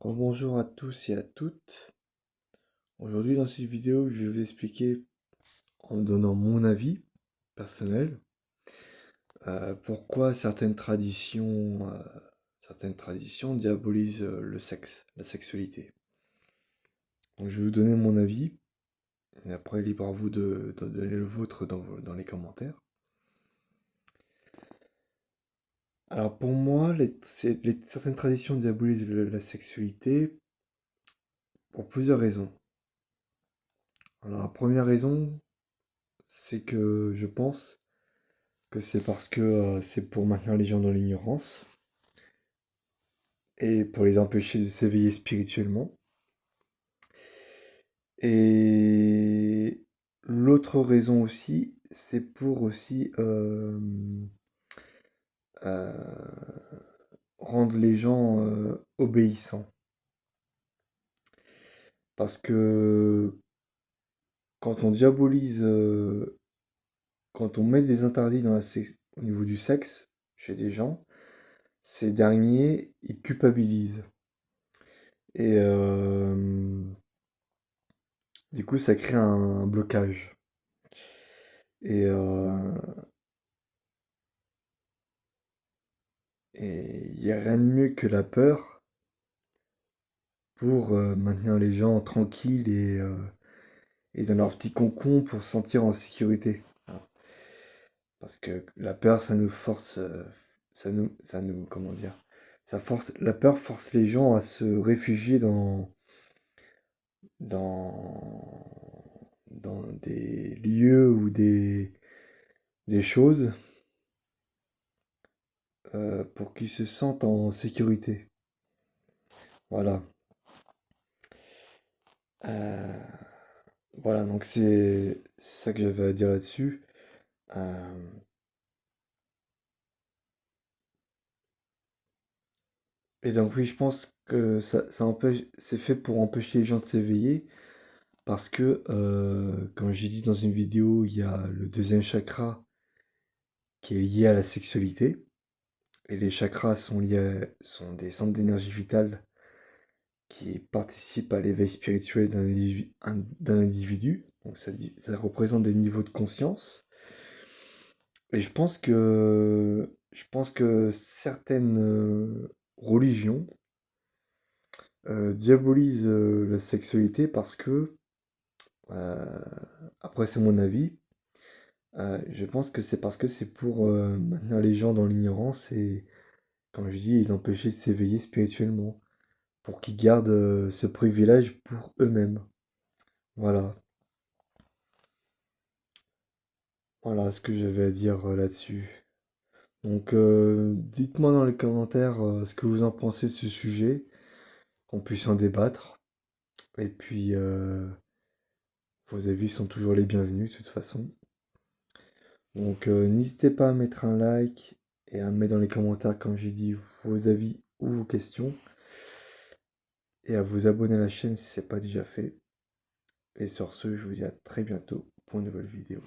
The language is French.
Bonjour à tous et à toutes. Aujourd'hui dans cette vidéo, je vais vous expliquer en donnant mon avis personnel pourquoi certaines traditions diabolisent le sexe, la sexualité. Donc je vais vous donner mon avis et après libre à vous de donner le vôtre dans les commentaires. Alors pour moi, certaines traditions diabolisent la sexualité pour plusieurs raisons. Alors la première raison, c'est que je pense que c'est parce que c'est pour maintenir les gens dans l'ignorance et pour les empêcher de s'éveiller spirituellement. Et l'autre raison aussi, c'est pour aussi euh, rendre les gens obéissants. Parce que quand on diabolise, quand on met des interdits au niveau du sexe chez des gens, ces derniers, ils culpabilisent. Et du coup, ça crée un blocage. Et il n'y a rien de mieux que la peur pour maintenir les gens tranquilles et dans leur petit cocon pour se sentir en sécurité. Voilà. Parce que la peur, ça nous force, comment dire, la peur force les gens à se réfugier dans des lieux ou des choses pour qu'ils se sentent en sécurité. Voilà. Euh, voilà, donc c'est ça que j'avais à dire là-dessus. Euh, et donc oui, je pense que c'est fait pour empêcher les gens de s'éveiller parce que, comme j'ai dit dans une vidéo, il y a le deuxième chakra qui est lié à la sexualité. Et les chakras sont des centres d'énergie vitale qui participent à l'éveil spirituel d'un individu. Donc ça représente des niveaux de conscience. Et je pense que certaines religions diabolisent la sexualité parce que, euh, après c'est mon avis, je pense que c'est parce que c'est pour maintenir les gens dans l'ignorance et, comme je dis, les empêcher de s'éveiller spirituellement, pour qu'ils gardent ce privilège pour eux-mêmes. Voilà, voilà ce que j'avais à dire là-dessus. Donc dites-moi dans les commentaires ce que vous en pensez de ce sujet, qu'on puisse en débattre. Et puis vos avis sont toujours les bienvenus de toute façon. Donc n'hésitez pas à mettre un like et à mettre dans les commentaires, comme j'ai dit, vos avis ou vos questions. Et à vous abonner à la chaîne si ce n'est pas déjà fait. Et sur ce, je vous dis à très bientôt pour une nouvelle vidéo.